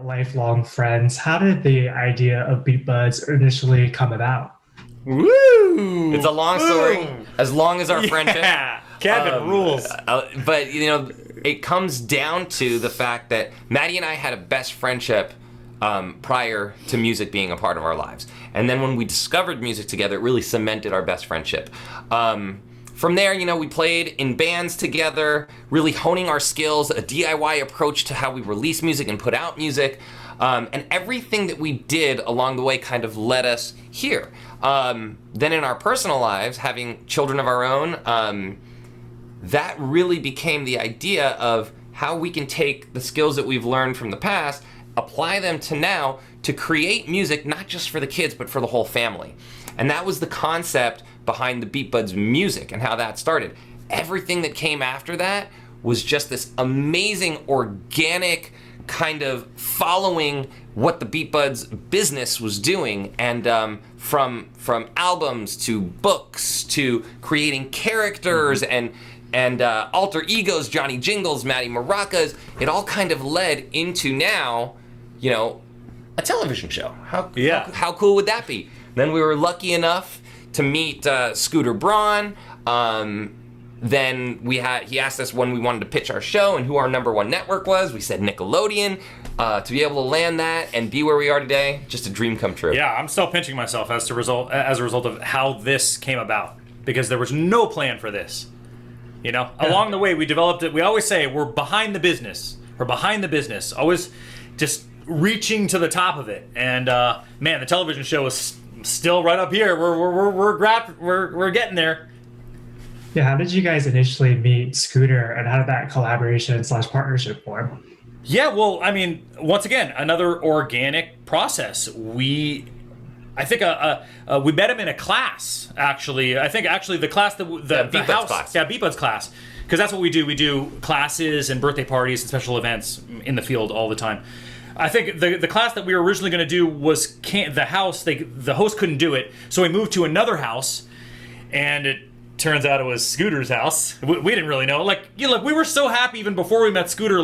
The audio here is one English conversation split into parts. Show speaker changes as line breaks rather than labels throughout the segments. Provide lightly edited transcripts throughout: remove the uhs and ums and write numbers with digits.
lifelong friends. How did the idea of Beat Buds initially come about?
Woo!
It's a long story,
Boom.
as long as our friendship.
Yeah, Kevin rules.
But it comes down to the fact that Maddie and I had a best friendship prior to music being a part of our lives, and then when we discovered music together, it really cemented our best friendship. From there, we played in bands together, really honing our skills, a DIY approach to how we release music and put out music, and everything that we did along the way kind of led us here. Then in our personal lives, having children of our own, that really became the idea of how we can take the skills that we've learned from the past, apply them to now to create music, not just for the kids, but for the whole family. And that was the concept behind the Beat Buds music and how that started. Everything that came after that was just this amazing organic kind of following what the Beat Buds business was doing, and from albums to books to creating characters and alter egos, Johnny Jingles, Maddie Maracas, it all kind of led into now, a television show. How cool would that be? Then we were lucky enough to meet Scooter Braun. Then he asked us when we wanted to pitch our show and who our number one network was. We said Nickelodeon. To be able to land that and be where we are today, just a dream come true.
Yeah, I'm still pinching myself as a result of how this came about, because there was no plan for this. Along the way we developed it. We always say we're behind the business. We're behind the business. Always just reaching to the top of it. And man, the television show is still right up here. We're getting there.
Yeah, how did you guys initially meet Scooter, and how did that collaboration / partnership form?
Yeah, well, I mean, once again, another organic process. I think we met him in a class, actually. I think the class that the house
class.
Yeah, Beat Buds class, because that's what we do. We do classes and birthday parties and special events in the field all the time. I think the class that we were originally going to do was the house. The host couldn't do it, so we moved to another house, and it turns out it was Scooter's house. We didn't really know. We were so happy even before we met Scooter,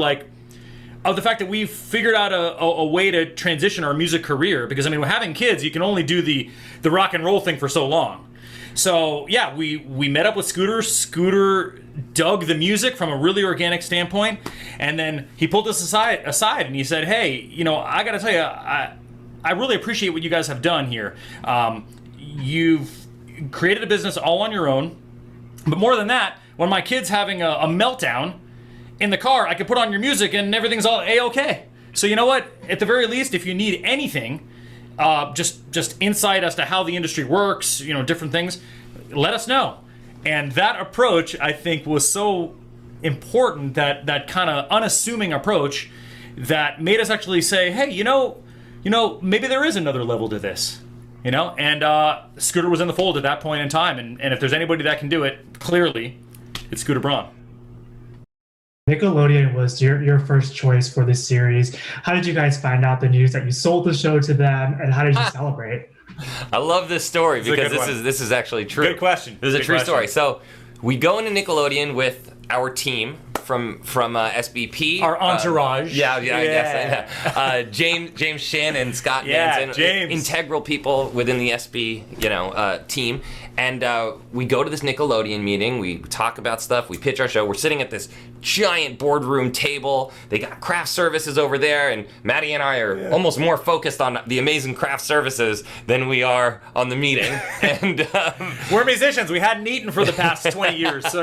of the fact that we figured out a way to transition our music career. Because, having kids, you can only do the rock and roll thing for so long. So, yeah, we met up with Scooter. Scooter dug the music from a really organic standpoint. And then he pulled us aside and he said, hey, I got to tell you, I really appreciate what you guys have done here. You've created a business all on your own. But more than that, when my kid's having a meltdown in the car, I can put on your music and everything's all A-okay. So you know what? At the very least, if you need anything, just insight as to how the industry works, different things, let us know. And that approach, I think, was so important, that kind of unassuming approach that made us actually say, hey, maybe there is another level to this. And Scooter was in the fold at that point in time, and if there's anybody that can do it, clearly, it's Scooter Braun.
Nickelodeon was your first choice for this series. How did you guys find out the news that you sold the show to them, and how did you celebrate?
I love this story because this is actually true.
Good question.
This is a true story. So we go into Nickelodeon with our team from SBP,
our entourage.
I guess. James Shannon, Scott Manson,
James.
integral people within the SB team, and we go to this Nickelodeon meeting. We talk about stuff. We pitch our show. We're sitting at this giant boardroom table. They got craft services over there, and Maddie and I are almost more focused on the amazing craft services than we are on the meeting. And
we're musicians. We hadn't eaten for the past 20 years, so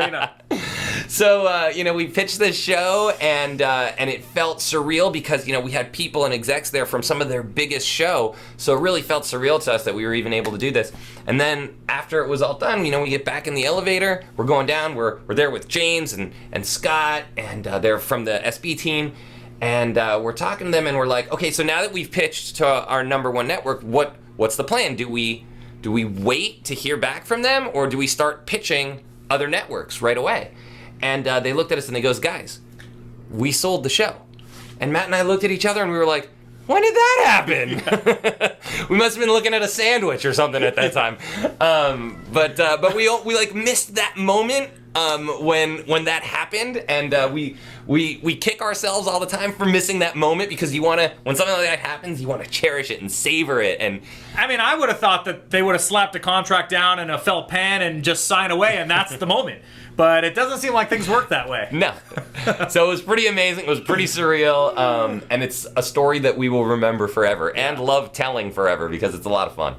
So we pitched this show, and it felt surreal because we had people and execs there from some of their biggest show, so it really felt surreal to us that we were even able to do this. And then after it was all done, we get back in the elevator, we're going down, we're there with James and Scott, and they're from the SB team, and we're talking to them, and we're like, okay, so now that we've pitched to our number one network, what's the plan? Do we wait to hear back from them, or do we start pitching other networks right away? And they looked at us and they goes, guys, we sold the show. And Matt and I looked at each other and we were like, when did that happen? We must have been looking at a sandwich or something at that time. But we missed that moment when that happened, and we kick ourselves all the time for missing that moment, because you want to, when something like that happens, you want to cherish it and savor it. And
I mean, I would have thought that they would have slapped a contract down in a felt pen and just sign away, and that's the moment. But it doesn't seem like things work that way.
No. So it was pretty amazing. It was pretty surreal, and it's a story that we will remember forever and love telling forever, because it's a lot of fun.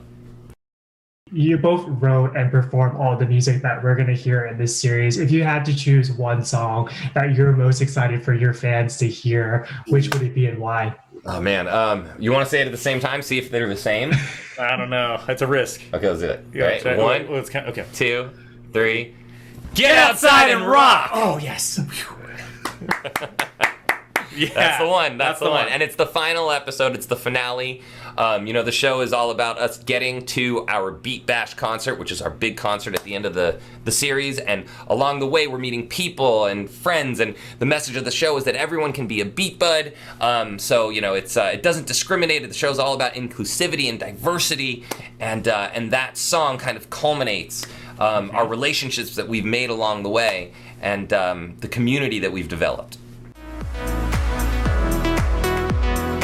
You both wrote and performed all the music that we're going to hear in this series. If you had to choose one song that you're most excited for your fans to hear, which would it be and why?
Oh man, you want to say it at the same time? See if they're the same.
I don't know. It's a risk.
Okay, let's do it.
Yeah,
Right,
so-
one,
okay.
2, 3.
Get outside and rock!
Oh, yes.
Yeah,
That's the one. That's the one. And it's the final episode. It's the finale. The show is all about us getting to our Beat Bash concert, which is our big concert at the end of the series. And along the way, we're meeting people and friends. And the message of the show is that everyone can be a beat bud. It doesn't discriminate. The show's all about inclusivity and diversity. And that song kind of culminates our relationships that we've made along the way, and the community that we've developed.